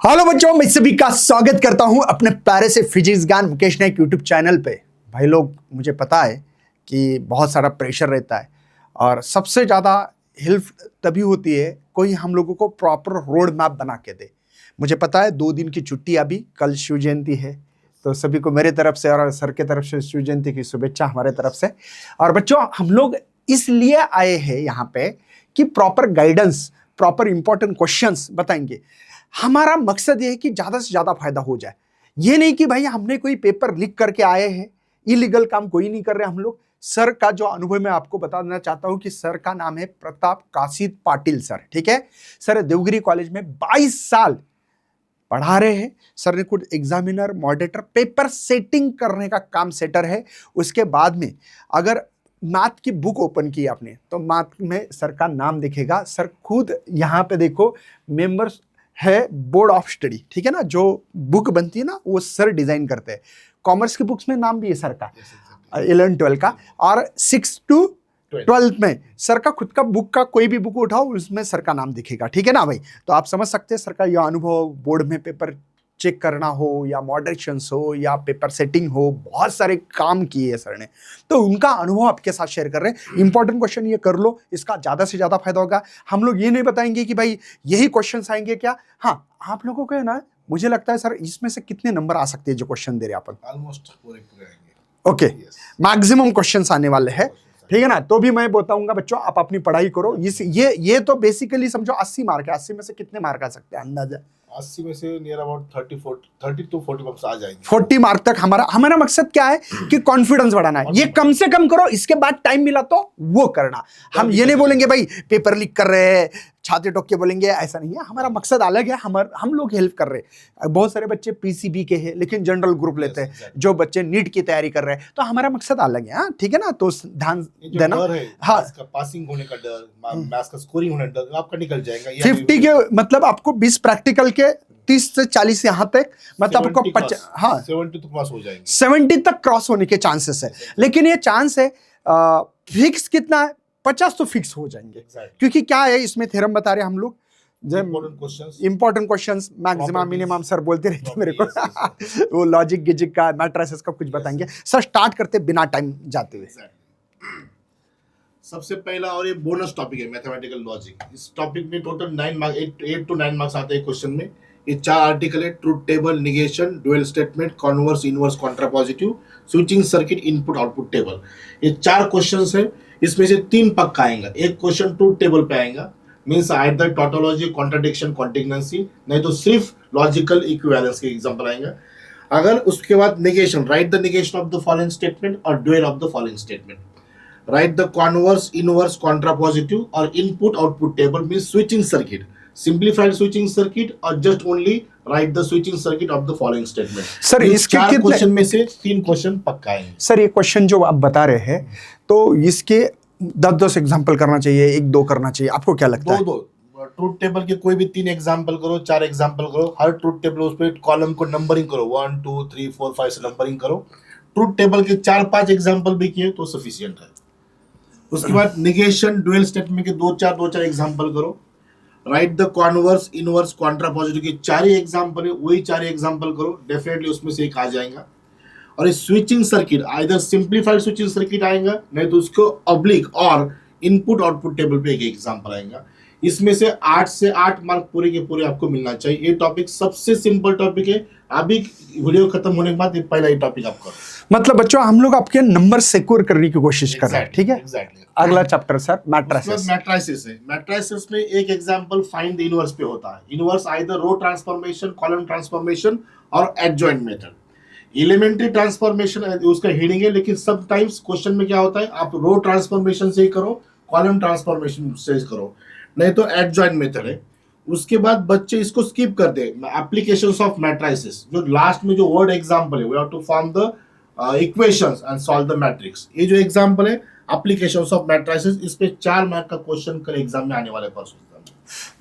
Hello बच्चों, मैं सभी का स्वागत करता हूं अपने प्यारे से फिजिक्स ज्ञान मुकेश नायक यूट्यूब चैनल पे। भाई लोग, मुझे पता है कि बहुत सारा प्रेशर रहता है और सबसे ज़्यादा हेल्प तभी होती है कोई हम लोगों को प्रॉपर रोड मैप बना के दे। मुझे पता है 2 दिन की छुट्टी, अभी कल शिव जयंती है, तो सभी को मेरे तरफ से और सर के तरफ से शिव जयंती की शुभेच्छा हमारे तरफ से। और बच्चों, हम लोग इसलिए आए हैं यहाँ पे कि proper guidance, proper important questions बताएंगे। हमारा मकसद ये है कि ज्यादा से ज्यादा फायदा हो जाए। ये नहीं कि भाई हमने कोई पेपर लिख करके आए हैं, इलीगल काम कोई नहीं कर रहे हम लोग। सर का जो अनुभव मैं आपको बता देना चाहता हूं कि सर का नाम है प्रताप काशिद पाटिल सर, ठीक है। सर देवगिरी कॉलेज में 22 साल पढ़ा रहे हैं। सर ने खुद एग्जामिनर, मॉडरेटर, पेपर सेटिंग करने का काम सेटर है। उसके बाद में अगर मैथ की बुक ओपन की आपने तो मैथ में सर का नाम दिखेगा। सर खुद यहाँ पे देखो मेंबर्स है बोर्ड ऑफ स्टडी, ठीक है ना। जो बुक बनती है ना वो सर डिजाइन करते हैं। कॉमर्स की बुक्स में नाम भी है सर का, 11-12 का, और 6 to 12 में सर का खुद का बुक का कोई भी बुक उठाओ उसमें सर का नाम दिखेगा, ठीक है ना भाई। तो आप समझ सकते हैं सर का यह अनुभव, बोर्ड में पेपर चेक करना हो या मॉडरेशंस हो या पेपर सेटिंग हो, बहुत सारे काम किए हैं सर ने। तो उनका अनुभव आपके साथ शेयर कर रहे हैं। इंपॉर्टेंट क्वेश्चन ये कर लो, इसका ज़्यादा से ज़्यादा फायदा होगा। हम लोग ये नहीं बताएंगे कि भाई यही क्वेश्चन आएंगे क्या। हाँ, आप लोगों को है ना, मुझे लगता है सर इसमें से कितने नंबर आ सकते हैं जो क्वेश्चन दे रहे हैं अपन? ऑलमोस्ट पूरे आएंगे। ओके, मैक्सिमम क्वेश्चंस आने वाले हैं, ठीक है ना। तो भी मैं बताऊंगा बच्चों, आप अपनी पढ़ाई करो। ये तो बेसिकली समझो 80 मार्क है। 80 में से कितने मार्क आ सकते हैं अंदाजा? 80 में से नियर अबाउट 30 to 40 मार्क्स आ जाएंगे। 40 मार्क तक हमारा मकसद क्या है कि कॉन्फिडेंस बढ़ाना है। ये कम से कम करो, इसके बाद टाइम मिला तो वो करना। हम ये नहीं बोलेंगे भाई पेपर लीक कर रहे हैं, छाती ठोक के बोलेंगे, ऐसा नहीं है। हमारा मकसद अलग है। हम लोग हेल्प कर रहे हैं। बहुत सारे बच्चे पीसीबी के हैं लेकिन जनरल ग्रुप लेते हैं, जो बच्चे नीट की तैयारी कर रहे हैं, तो हमारा मकसद अलग है। हाँ, ठीक है ना। तो ध्यान देना। हाँ, पासिंग होने का डर, मैथ्स का स्कोरिंग होने का डर आपका निकल जाएगा। 50 के मतलब आपको 20 प्रैक्टिकल के, 30 से 40 यहाँ तक, मतलब आपको 70 तो क्रॉस हो जाएंगे। 70 तक क्रॉस होने के चांसेस है। लेकिन ये चांस है फिक्स कितना है? 50 तो फिक्स हो जाएंगे। क्योंकि क्या है, इसमें थ्योरम बता रहे हैं हम लोग, important questions, maximum minimum sir बोलते रहते मेरे को वो लॉजिक गिजिक का, मैट्रिसेस का कुछ बताएंगे। सर स्टार्ट करते बिना टाइम जाते हुए। सबसे पहला और ये बोनस टॉपिक है मैथमेटिकल लॉजिक। इस टॉपिक में टोटल 9 मार्क्स, 8 to 9 मार्क्स आते हैं क्वेश्चन में। ये 4 आर्टिकल है: truth table, negation, dual statement, converse, inverse, contrapositive, switching circuit, input output table. ये 4 क्वेश्चंस है। इसमें से 3 पक्का आएगा। एक क्वेश्चन ट्रूथ टेबल पे आएगा, मीन्स आइदर टोटोलॉजी, कॉन्ट्राडिक्शन, कॉन्टिग्नेंसी, नहीं तो सिर्फ लॉजिकल इक्विवेलेंस के एग्जांपल आएगा। अगर उसके बाद negation, right the negation of the following statement और dual of the following statement, right the converse, inverse, contrapositive और input output table, means switching circuit, simplified switching circuit, और just only right the switching circuit of the following statement. Sir इसके 4 question में से 3 question पक्का आएंगे। Sir ये question जो आप बता रहे हैं, तो इसके 10-10 एग्जांपल करना चाहिए, 1-2 करना चाहिए, आपको क्या लगता है? 2 ट्रूथ टेबल के कोई भी 3 एग्जांपल करो, 4 एग्जांपल करो। हर ट्रूथ टेबल उस पे कॉलम को नंबरिंग करो, 1 2 3 4 5 से नंबरिंग करो। ट्रूथ टेबल के 4-5 एग्जांपल भी किए तो सफिशिएंट है। उसके बाद निगेशन, डुअल स्टेटमेंट के 2-4 एग्जांपल करो। Right the converse, inverse, contrapositive के 4 ही एग्जांपल है, वही 4 एग्जांपल करो, डेफिनेटली उसमें से एक आ जाएगा। और इस switching circuit either simplified switching circuit आएगा, नहीं तो उसको ऑब्लिक और इनपुट आउटपुट टेबल पे एक एग्जांपल आएगा। इसमें से 8 से 8 मार्क पूरे के पूरे आपको मिलना चाहिए। ये टॉपिक सबसे सिंपल टॉपिक है। अभी वीडियो खत्म होने के बाद ये पहला ही टॉपिक आपका, मतलब बच्चों हम लोग आपके नंबर सिक्योर करने की कोशिश कर रहे हैं, ठीक है। एग्जैक्टली। अगला चैप्टर सर मैट्रिसेस। मैट्रिसेस है। मैट्रिसेस में एक एग्जांपल फाइंड द इनवर्स पे होता है। इनवर्स आइदर रो ट्रांसफॉर्मेशन, कॉलम ट्रांसफॉर्मेशन और एडजॉइंट मेथड। एलिमेंट्री ट्रांसफॉर्मेशन उसका हेडिंग है, लेकिन समटाइम्स क्वेश्चन में क्या होता है, आप रो ट्रांसफॉर्मेशन से ही करो, कॉलम ट्रांसफॉर्मेशन से करो, नहीं तो एडजॉइंट मेथड है। उसके बाद बच्चे इसको स्किप कर दे, एप्लीकेशंस ऑफ मैट्रिसेस, जो लास्ट में जो वर्ड एग्जांपल है, we have to form the equations and solve the matrix. ये जो एग्जांपल है एप्लीकेशंस ऑफ मैट्रिसेस, इस पे 4 मार्क का क्वेश्चन कल एग्जाम में आने वाले परसों।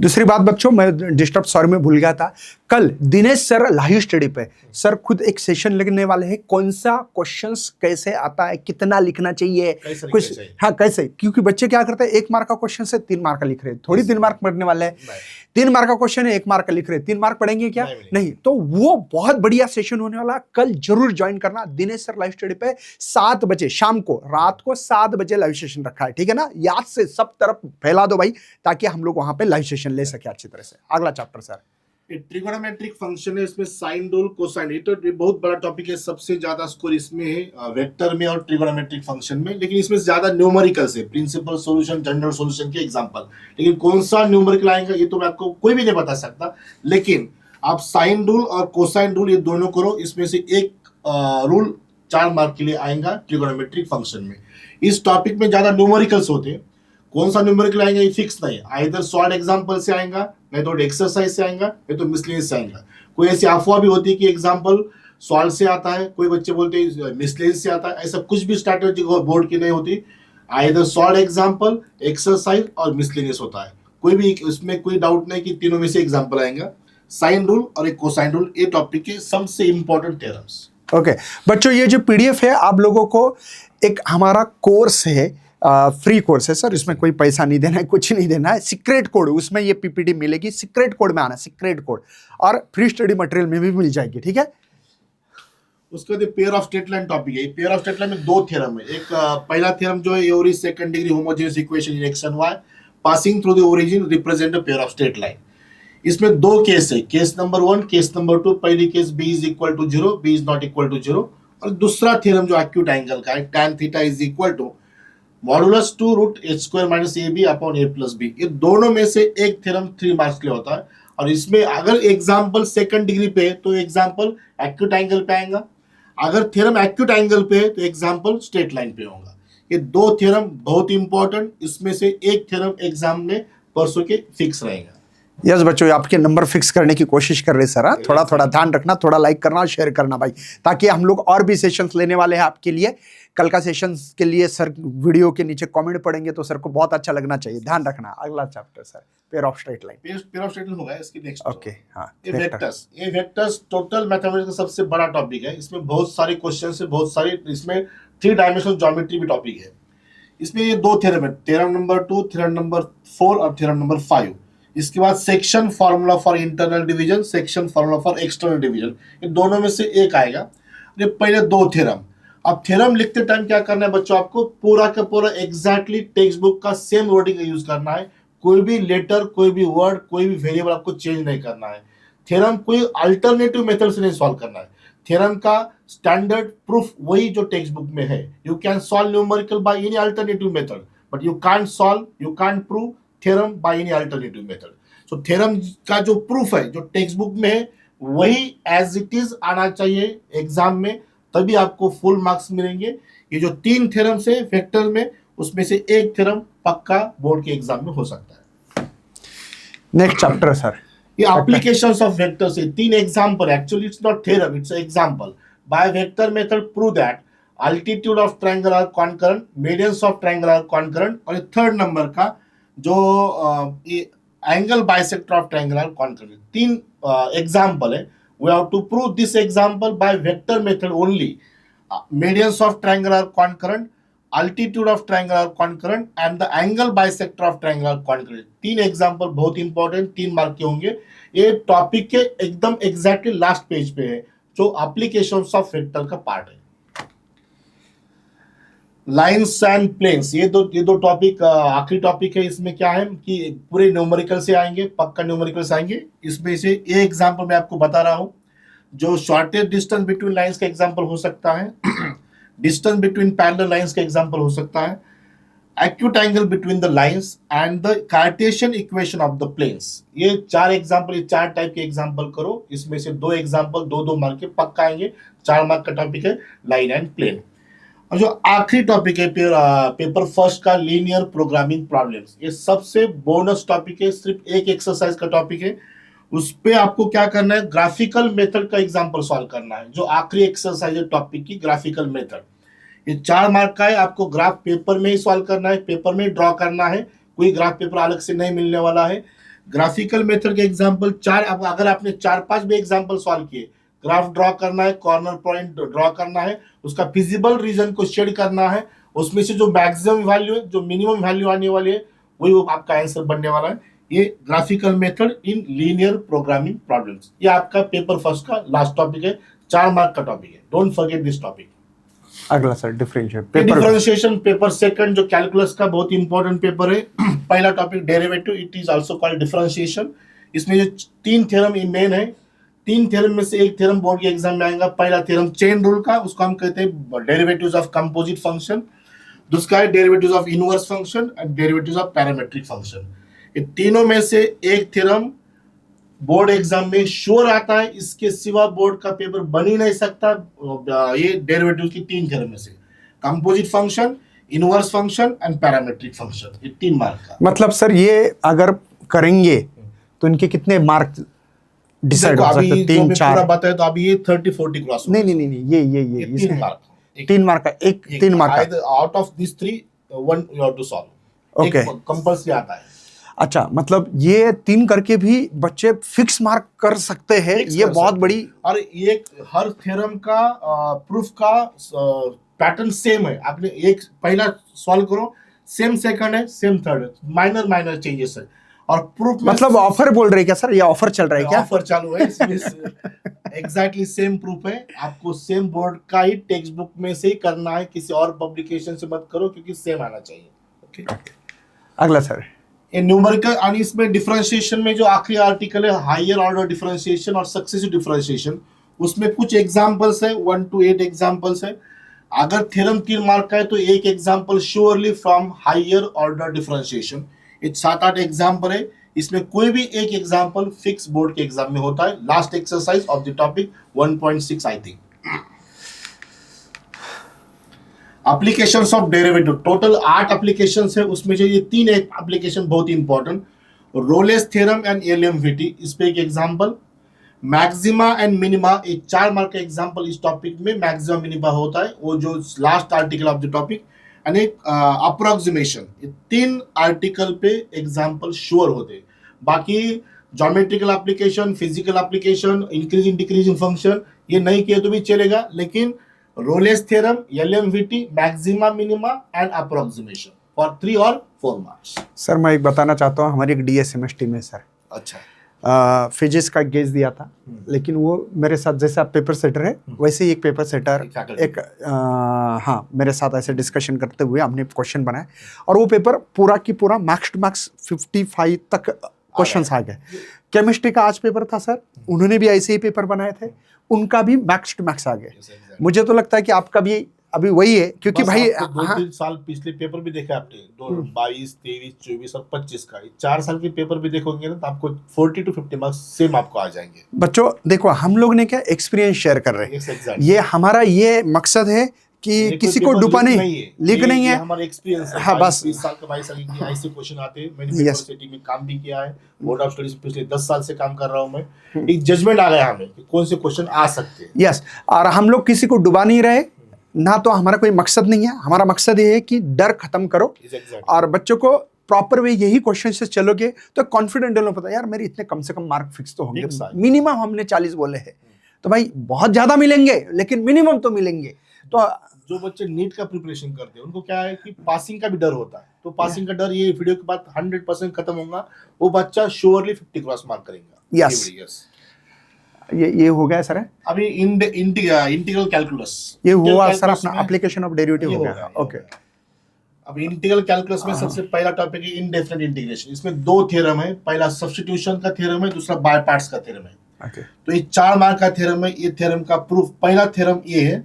दूसरी बात बच्चों, मैं डिस्टर्ब सॉरी में भूल गया था, कल दिनेश सर लाइव स्टडी पे सर खुद एक सेशन लगने वाले हैं, कौन सा क्वेश्चंस कैसे आता है, कितना लिखना चाहिए, कुछ हाँ कैसे, क्योंकि बच्चे क्या करते हैं 1 मार्क का क्वेश्चन से 3 मार्क का लिख रहे हैं, थोड़ी 3 मार्क पढ़ने वाले हैं, 3 मार्क का क्वेश्चन है 1 मार्क का लिख रहे हैं, 3 मार्क पढ़ेंगे क्या? नहीं। तो वो बहुत बढ़िया सेशन होने वाला, कल जरूर ज्वाइन करना दिनेश सर लाइव स्टडी पे 7 बजे शाम को, रात को 7 बजे लाइव सेशन रखा है, ठीक है ना? याद से सब तरफ फैला दो भाई, ताकि हम लोग वहां पे लाइव सेशन ले सके अच्छी तरह से। अगला चैप्टर सर, ट्रिगोनोमेट्रिक फंक्शन है, इसमें साइन रूल कोसाइन, ये तो बहुत बड़ा टॉपिक है, सबसे ज्यादा स्कोर इसमें है वेक्टर में और ट्रिगोनोमेट्रिक फंक्शन में, लेकिन इसमें ज्यादा न्यूमेरिकल्स है, प्रिंसिपल सॉल्यूशन, जनरल सॉल्यूशन के एग्जांपल, लेकिन कौन सा न्यूमेरिकल आएगा ये तो मैं आपको कोई भी नहीं बता सकता, लेकिन आप साइन रूल और कोसाइन रूल ये दोनों करो, इसमें से एक रूल 4 मार्क के लिए आएगा ट्रिगोनोमेट्रिक फंक्शन में। इस टॉपिक में ज्यादा न्यूमेरिकल्स होते हैं, कौन सा न्यूमेरिकल आएगा ये फिक्स नहीं, आइदर सॉल्व एग्जांपल से आएगा, नहीं तो एक्सरसाइज से आएगा, नहीं तो मिसलेनियस से आएगा। कोई ऐसी अफवाह भी होती है कि एग्जांपल सॉल्व से आता है, कोई बच्चे बोलते हैं मिसलेनियस से आता है, ऐसा कुछ भी स्ट्रैटेजी बोर्ड की नहीं होती, आइदर सॉल्व एग्जांपल, एक्सरसाइज और मिसलेनियस होता है, कोई भी इसमें कोई डाउट नहीं कि तीनों में से एग्जांपल आएगा। साइन रूल और एक कोसाइन रूल ये टॉपिक के सबसे इंपॉर्टेंट थ्योरम्स। ओके बच्चों, ये जो पीडीएफ है आप लोगों को एक हमारा कोर्स है, फ्री कोर्स है सर, इसमें कोई पैसा नहीं देना है, कुछ नहीं देना है, सीक्रेट कोड उसमें ये पीपीटी मिलेगी, सीक्रेट कोड में आना, सीक्रेट कोड, और फ्री स्टडी मटेरियल में भी मिल जाएगी, ठीक है? उसके बाद pair of straight line topic है, पेयर ऑफ स्ट्रेट लाइन में 2 थ्योरम है, एक पहला थ्योरम जो है every second degree homogeneous equation in X and Y passing through the origin represent a pair of straight line. इसमें 2 केस है, case number 1, case number 2। पहली case b is equal to 0, b is not equal to 0, और दूसरा theorem जो acute angle का है, tan theta is equal to modulus 2 root h square minus ab upon a plus b। ये दोनों में से एक थ्योरम 3 मार्क्स के लिए होता है, और इसमें अगर एग्जांपल सेकंड डिग्री पे है तो एग्जांपल एक्यूट एंगल पे आएगा, अगर थ्योरम एक्यूट एंगल पे है तो एग्जांपल स्ट्रेट लाइन पे होगा। ये 2 थ्योरम बहुत इंपॉर्टेंट, इसमें से एक थ्योरम एग्जाम में परसों के फिक्स रहेगा। यस बच्चों, आपके नंबर फिक्स करने की कोशिश कर रहे सर, हाँ? थोड़ा थोड़ा ध्यान रखना, थोड़ा लाइक करना और शेयर करना भाई, ताकि हम लोग और भी सेशंस लेने वाले हैं आपके लिए। कल का सेशंस के लिए सर वीडियो के नीचे कमेंट पढ़ेंगे तो सर को बहुत अच्छा लगना चाहिए, ध्यान रखना। अगला chapter sir, pair of straight line. Pair of straight line होगा इसकी नेक्स्ट। ओके हाँ, ये वेक्टर्स टोटल मैथमेटिक्स का सबसे बड़ा टॉपिक है, इसमें बहुत सारे क्वेश्चन है, बहुत सारे, इसमें 3 डायमेंशनल ज्योमेट्री भी टॉपिक है। इसमें ये 2 थ्योरम है, थ्योरम नंबर 2, थ्योरम नंबर 4 और थ्योरम नंबर 5। इसके बाद section formula for internal division, section formula for external division, ये दोनों में से एक आएगा। ये पहले 2 थ्योरम। अब थ्योरम लिखते टाइम क्या करना है बच्चों, आपको पूरा का पूरा एग्जैक्टली टेक्स्ट बुक का सेम वर्डिंग यूज करना है, कोई भी लेटर, कोई भी वर्ड, कोई भी वेरिएबल आपको चेंज नहीं करना है। थ्योरम कोई अल्टरनेटिव मेथड से नहीं सॉल्व करना है, थ्योरम का स्टैंडर्ड प्रूफ वही जो टेक्स्ट बुक में है। You can solve numerical by any alternative method, but you can't prove theorem by any alternative method. So theorem का जो प्रूफ है जो टेक्स्ट बुक में है वही एज इट इज आना चाहिए एग्जाम में, तभी आपको फुल मार्क्स मिलेंगे। ये जो 3 थ्योरम्स है वेक्टर में, उसमें से एक थ्योरम पक्का बोर्ड के एग्जाम में हो सकता है। नेक्स्ट चैप्टर सर, ये एप्लीकेशंस ऑफ वेक्टर्स है, 3 example, actually it's not theorem, it's example. By vector method prove that altitude of triangle are concurrent, medians of triangle are concurrent, और 3rd number का जो angle bisector of triangle are concurrent. 3 example है। We have to prove this example by vector method only. Medians of triangle are concurrent, altitude of triangle are concurrent, and the angle bisector of triangle are concurrent. 3 example बहुत important, 3 mark के होंगे। ये topic के एकदम exactly last page पे है, जो applications of vector का पार्ट है। लाइन्स एंड प्लेन्स, ये दो टॉपिक आखिरी टॉपिक है। इसमें क्या है कि पूरे न्यूमेरिकल से आएंगे, पक्का न्यूमेरिकल से आएंगे। इसमें से ये एग्जांपल मैं आपको बता रहा हूं, जो शॉर्टेस्ट डिस्टेंस बिटवीन लाइंस का एग्जांपल हो सकता है, डिस्टेंस बिटवीन पैरेलल लाइंस का एग्जांपल हो सकता है, acute angle between the lines and the Cartesian equation of the planes. ये 4 एग्जांपल, ये 4 टाइप के एग्जांपल करो। इसमें से 2 एग्जांपल 2-2 मार्क के पक्का आएंगे। 4 मार्क का टॉपिक है लाइन एंड प्लेन। और जो आखिरी टॉपिक है पेपर फर्स्ट का, लीनियर प्रोग्रामिंग प्रॉब्लम्स, ये सबसे बोनस टॉपिक है, सिर्फ एक एक्सरसाइज का टॉपिक है। उस पे आपको क्या करना है, ग्राफिकल मेथड का एग्जांपल सॉल्व करना है, जो आखिरी एक्सरसाइज है टॉपिक की, ग्राफिकल मेथड। ये 4 मार्क का है, आपको ग्राफ पेपर में ही सॉल्व करना है, पेपर में ड्रॉ करना है, कोई ग्राफ पेपर अलग से नहीं मिलने वाला है। ग्राफिकल मेथड के एग्जांपल चार, अगर आपने 4-5 भी एग्जांपल सॉल्व किए, ग्राफ ड्रॉ करना है, कॉर्नर पॉइंट ड्रॉ करना है, उसका फिजिबल रीजन को शेड करना है, उसमें से जो मैक्सिमम वैल्यू है, जो मिनिमम वैल्यू आने वाली है, वही वो आपका आंसर बनने वाला है। ये graphical method in linear programming problems, ये आपका पेपर फर्स्ट का लास्ट टॉपिक है, 4 मार्क का टॉपिक है, डोंट फॉरगेट दिस टॉपिक। अगला sir differentiation differentiation paper second जो कैलकुलस का बहुत इंपॉर्टेंट पेपर है। पहला topic derivative, it is also called differentiation. इसमें जो 3 थ्योरम मेन है, 3 थ्योरम में से एक थ्योरम बोर्ड के एग्जाम में आएगा। पहला थ्योरम चेन रूल का, उसको हम कहते हैं डेरिवेटिव्स ऑफ कंपोजिट फंक्शन। दूसरा है derivatives of inverse function and derivatives of parametric function. ये तीनों में से एक थ्योरम बोर्ड एग्जाम में श्योर आता है, इसके सिवा बोर्ड का पेपर बन ही नहीं सकता। ये डेरिवेटिव की 3 थ्योरम में से, composite function, inverse function and parametric function, ये 3 मार्क का। मतलब सर ये अगर करेंगे तो इनके कितने मार्क डिसाइड हो सकते हैं? 3 4 पूरा बताया तो अभी ये 30-40 क्रॉस। नहीं नहीं नहीं ये 3 मार्क, 3 मार्क का, एक 3 मार्क का। Out of this 3 1 you have to solve. Okay, compulsory आता है। अच्छा, मतलब ये 3 करके भी बच्चे फिक्स मार्क कर सकते हैं, ये बहुत बड़ी। और ये हर थ्योरम का प्रूफ का पैटर्न सेम है। आपने एक पहला सॉल्व करो, सेम सेकंड है, सेम थर्ड है, माइनर चेंजेस है। और प्रूफ मतलब ऑफर बोल रहे हैं क्या सर? ये ऑफर चल रहा है क्या? ऑफर चालू है इसमें। एग्जैक्टली सेम प्रूफ है, आपको सेम बोर्ड का ही टेक्स्ट बुक में से ही करना है, किसी और पब्लिकेशन से मत करो, क्योंकि सेम आना चाहिए। ओके, अगला सर ये न्यूमेरिकल। और इसमें डिफरेंशिएशन में जो आखिरी आर्टिकल है, हायर ऑर्डर डिफरेंशिएशन और सक्सेसिव डिफरेंशिएशन, उसमें कुछ एग्जांपल्स है, 1 to 8 एग्जांपल्स है। अगर थ्योरम 3 मार्क का है तो एक example surely from higher order differentiation. ये 7-8 एग्जांपल है, इसमें कोई भी एक एग्जांपल फिक्स बोर्ड के एग्जाम में होता है। Last exercise of the topic 1.6 I think. Applications of derivative, total 8 applications है, उसमें से ये 3 एप्लीकेशन बहुत important. Rolle's theorem and LMVT, इस पे एक एग्जांपल। मैक्सिमा एंड मिनिमा, एक 4 मार्क का एग्जांपल इस टॉपिक में मैक्सिमा मिनिमा होता है, वो जो last article of the topic. And एक अप्रोक्सीमेशन, ये 3 आर्टिकल पे एग्जांपल श्योर होते हैं। बाकी geometrical application, physical application, increasing decreasing function, ये नहीं किए तो भी चलेगा, लेकिन Rolle's theorem, LMVT, maxima minima and approximation for 3 और 4 मार्क्स। सर मैं एक बताना चाहता हूँ, हमारी एक डीएसएमएस टीम है सर। अच्छा, फिजिक्स का गेज दिया था, लेकिन वो मेरे साथ, जैसे आप पेपर सेटर है वैसे ही एक पेपर सेटर हाँ मेरे साथ ऐसे डिस्कशन करते हुए हमने क्वेश्चन बनाए, और वो पेपर पूरा की पूरा मार्क्स टू मार्क्स 55 तक क्वेश्चंस आ गए। केमिस्ट्री का आज पेपर था सर, उन्होंने भी ऐसे ही पेपर बनाए थे, उनका भी मैक्स टू मैक्स आ गए। मुझे तो लगता है कि आपका भी अभी वही है, क्योंकि भाई 2-3 साल पिछले पेपर भी देखे आपने, 22, 23, 24 और 25 का 4 साल के पेपर भी देखोगे ना, तो आपको 40 to 50 मार्क्स सेम आपको आ जाएंगे। बच्चों देखो, हम लोग ने क्या एक्सपीरियंस शेयर कर रहे हैं, ये हमारा ये मकसद है कि किसी को डुबा नहीं, लीक नहीं है, हमारा एक्सपीरियंस है। हाँ बस 20 साल का 22 साल की ऐसे क्वेश्चन आते हैं। मैंने यूनिवर्सिटी में काम भी किया है, बोर्ड ऑफ स्टडीज पिछले 10 साल से काम कर रहा हूं मैं। एक जजमेंट आ गया हमें कि कौन से क्वेश्चन आ सकते हैं। यस, और हम लोग किसी को डुबा नहीं रहे ना, तो हमारा कोई मकसद नहीं है। हमारा मकसद ये है कि डर खत्म करो, और बच्चों को प्रॉपर वे यही क्वेश्चन से चलोगे तो कॉन्फिडेंट हो, पता यार मेरे इतने कम से कम मार्क फिक्स तो होंगे। मिनिमम हमने 40 बोले हैं, तो भाई बहुत ज्यादा मिलेंगे लेकिन मिनिमम तो मिलेंगे। तो जो बच्चे नीट का प्रिपरेशन करते हैं उनको क्या है कि पासिंग का भी डर होता है, तो पासिंग का डर ये वीडियो के बाद 100% खत्म होगा। वो बच्चा श्योरली 50 क्रॉस मार्क करेगा। यस, ये हो गया सर। अभी इंटीग्रल कैलकुलस ये हुआ सर, अपना एप्लीकेशन ऑफ डेरिवेटिव हो गया। ओके, अब इंटीग्रल कैलकुलस में सबसे पहला टॉपिक है इनडेफिनेट इंटीग्रेशन। इसमें 2 थ्योरम है, पहला सब्स्टिट्यूशन का थ्योरम है, दूसरा बाय पार्ट्स का थ्योरम है। तो ये 4 मार्क का थ्योरम है। ये थ्योरम का प्रूफ, पहला थ्योरम ये है,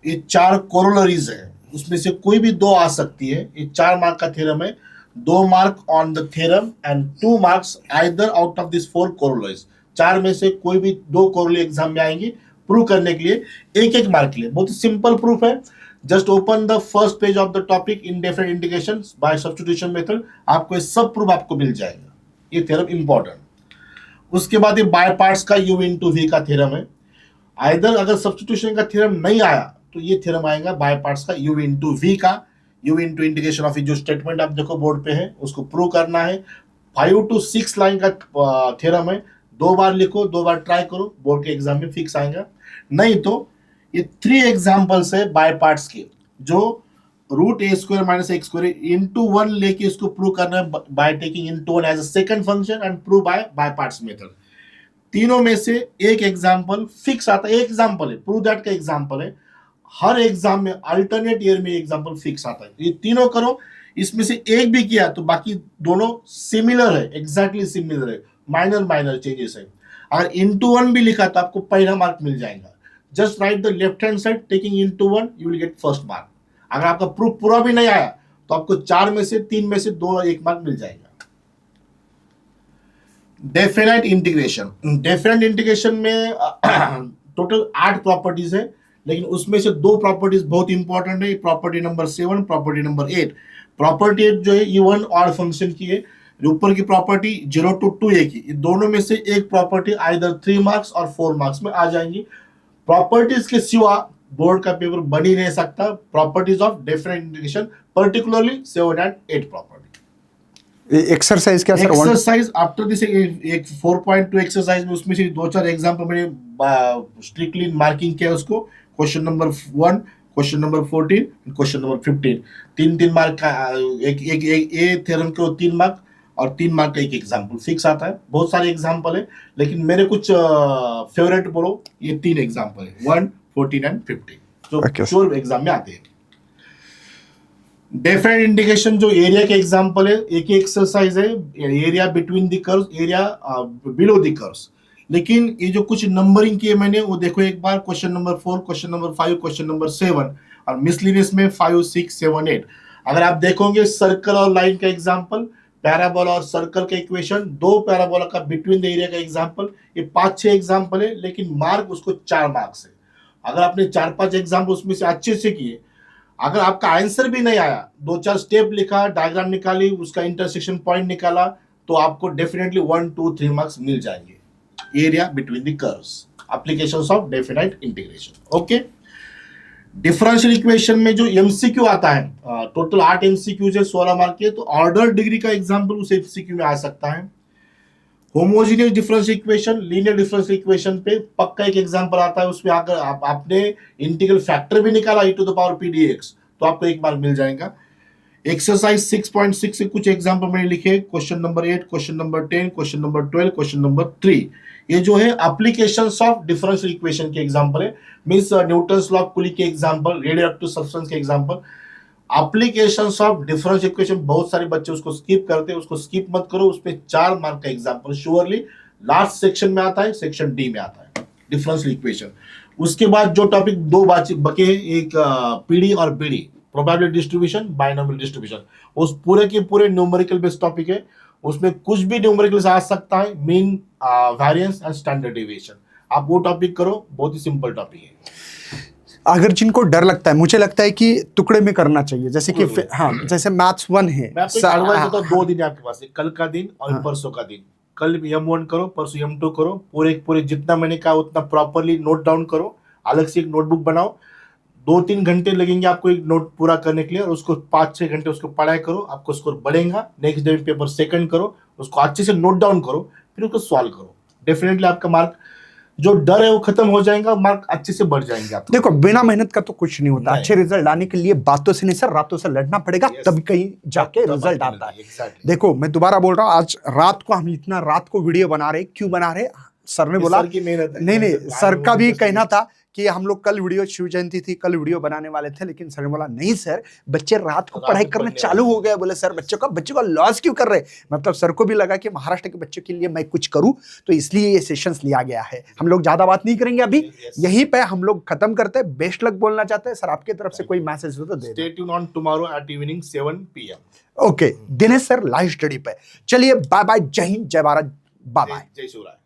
ये 4 कोरोलरीज है, उसमें से कोई भी 2 आ सकती है। ये 4 मार्क का थ्योरम है, 2 mark on the theorem and 2 marks either out of this 4 corollaries. 4 में से कोई भी 2 कोरोलरी एग्जाम में आएंगी। प्रूव करने के लिए 1-1 मार्क के लिए बहुत सिंपल प्रूफ है। Just open the first page of the topic indefinite integration by substitution method, आपको सब प्रूफ आपको मिल जाएगा। ये थ्योरम इंपॉर्टेंट। उसके बाद ये बाय पार्ट्स का u into v का थ्योरम है। आइदर अगर सब्स्टिट्यूशन का थ्योरम नहीं आया तो ये थ्योरम आएगा बाय पार्ट्स का u into v का। u into इंटीग्रेशन ऑफ जो स्टेटमेंट आप देखो बोर्ड पे है, उसको प्रूव करना है। 5 to 6 लाइन का थ्योरम है, 2 बार लिखो, 2 बार ट्राई करो, बोर्ड के एग्जाम में फिक्स आएगा। नहीं तो ये 3 एग्जांपल्स है बाय पार्ट्स के, जो root A square minus X square into 1 लेके इसको प्रूव करना है by taking into 1 as a second function and prove by parts method. तीनों में से एक एग्जांपल फिक्स आता है, एक एग्जांपल है, प्रूव दैट का एग्जांपल है, हर एग्जाम में अल्टरनेट ईयर में एग्जांपल फिक्स आता है। ये तीनों करो, इसमें से एक भी किया तो बाकी दोनों सिमिलर है, एग्जैक्टली सिमिलर है, माइनर चेंजेस है। अगर इंटू 1 भी लिखा तो आपको पहला मार्क मिल जाएगा। Just right the left hand side taking into 1, you will get first mark. अगर आपका प्रूफ पूरा भी नहीं आया तो आपको 4 में से 3 में से 2 1 मार्क मिल जाएगा। डेफिनेट इंटीग्रेशन में टोटल 8 प्रॉपर्टीज है, लेकिन उसमें से 2 प्रॉपर्टीज बहुत इंपॉर्टेंट है, property number 7, property number 8। Property 8 जो है इवन ऑड फंक्शन की है, ऊपर की प्रॉपर्टी 0 to 2 की, ये दोनों में से एक प्रॉपर्टी आइदर 3 मार्क्स और 4 मार्क्स में आ जाएंगी। प्रॉपर्टीज के सिवा बोर्ड का पेपर बन ही नहीं सकता। Properties of definite integration particularly 7 and 8 property. Exercise क्या सर? एक्सरसाइज आफ्टर दिस एक 4.2 एक्सरसाइज में उसमें से 2-4 एग्जांपल मैंने स्ट्रिक्टली मार्किंग किया उसको। Question number 1, question number 14, question number 15, 3 mark का एक थ्योरम के 3 मार्क और 3 मार्क का एक एग्जांपल फिक्स आता है। बहुत सारे एग्जांपल है, लेकिन मेरे कुछ फेवरेट बोलो, ये 3 एग्जांपल है, 1, 14 and 15 जो श्योर एग्जाम में आते हैं। डेफिनेट इंटीग्रेशन जो एरिया के एग्जांपल है, एक ही एक्सरसाइज है, area between the curves, area below the curves. लेकिन ये जो कुछ नंबरिंग किए मैंने वो देखो एक बार, question number 4, question number 5, question number 7 और मिसलिनियस में 5, 6, 7, 8। अगर आप देखोगे सर्कल और लाइन का एग्जांपल, पैराबोला और सर्कल का इक्वेशन, 2 पैराबोला का बिटवीन द एरिया का एग्जांपल, ये 5-6 एग्जांपल है, लेकिन मार्क उसको 4 मार्क्स है। अगर आपने 4-5 एग्जांपल उसमें से अच्छे से किए, अगर आपका आंसर भी नहीं आया, 2-4 स्टेप लिखा, डायग्राम निकाली, उसका इंटरसेक्शन पॉइंट निकाला, तो आपको डेफिनेटली 1, 2, 3 मार्क्स मिल जाएंगे। Area between the curves, applications of definite integration. Okay, differential equation में जो एमसीक्यू आता है, टोटल 8 एमसीक्यूज है, 16 मार्क के, तो ऑर्डर डिग्री का एग्जांपल उस एमसीक्यू में आ सकता है। Homogeneous differential equation, linear differential equation पे पक्का एक एग्जांपल आता है, उसमें अगर आपने इंटीग्रल फैक्टर भी निकाला e to the power p dx तो आपको 1 मार्क मिल जाएगा। एक्सरसाइज 6.6 से कुछ एग्जांपल मैंने लिखे, question number 8, question number 10, question number 12, question number 3। ये जो है एप्लीकेशंस ऑफ डिफरेंशियल इक्वेशन के एग्जांपल है, means Newton's law of cooling के एग्जांपल, रेडियोएक्टिव सब्सटेंस के example. Applications of differential equation बहुत सारे बच्चे उसको स्किप करते हैं, उसको स्किप मत करो, उसमें 4 मार्क का एग्जांपल श्योरली लास्ट सेक्शन में आता है, सेक्शन डी में आता है डिफरेंशियल इक्वेशन। उसके बाद जो टॉपिक 2 बचे हैं, एक पीडी और BD, probability distribution, binomial distribution, उस पूरे के पूरे न्यूमेरिकल बेस्ड टॉपिक है, उसमें कुछ भी न्यूमेरिकल आ सकता है, mean, variance and standard deviation. आप वो टॉपिक करो, बहुत ही सिंपल टॉपिक है। अगर जिनको डर लगता है, मुझे लगता है कि टुकड़े में करना चाहिए, जैसे कि हाँ, जैसे मैथ्स 1 है, मैं आपको एडवाइस देता हूं, 2 दिन आपके पास है, कल का दिन और परसों का दिन। कल M1 करो, परसों M2 करो, पूरे जितना मैंने कहा उतना प्रॉपर्ली नोट डाउन करो, अलग से एक नोटबुक बनाओ, 2-3 घंटे लगेंगे आपको एक नोट पूरा करने के लिए, और उसको 5-6 घंटे उसको पढ़ाई करो, आपको स्कोर बढ़ेगा। नेक्स्ट डे पेपर सेकंड करो, उसको अच्छे से नोट डाउन करो, फिर उसको सॉल्व करो, डेफिनेटली आपका मार्क, जो डर है वो खत्म हो जाएगा, मार्क अच्छे से बढ़ जाएंगे आपको। देखो, बिना मेहनत का तो कुछ नहीं होता। अच्छे रिजल्ट लाने के लिए बातों से नहीं सर, रातों से लड़ना पड़ेगा, तब कहीं जाके रिजल्ट आता है। देखो, मैं दोबारा बोल रहा हूँ, आज रात को हम इतना रात को वीडियो बना रहे, क्यों बना रहे? सर ने बोला, नहीं, सर का भी कहना था कि हम लोग कल वीडियो, शिव जयंती थी, कल वीडियो बनाने वाले थे, लेकिन सर ने बोला नहीं सर, बच्चे रात को पढ़ाई करने चालू हो गए। बोले सर बच्चों का लॉस क्यों कर रहे? मतलब सर को भी लगा कि महाराष्ट्र के बच्चों के लिए मैं कुछ करूं, तो इसलिए ये सेशंस लिया गया है। हम लोग ज्यादा बात नहीं करेंगे, अभी यहीं पे हम लोग खत्म करते हैं। बेस्ट लक बोलना चाहते हैं सर, आपकी तरफ से कोई मैसेज हो तो दे। Stay tune on tomorrow at evening 7 PM। Okay, Dinesh sir live study पे। चलिए, बाय बाय, जय हिंद, जय भारत, बाय बाय, जय शिवराय।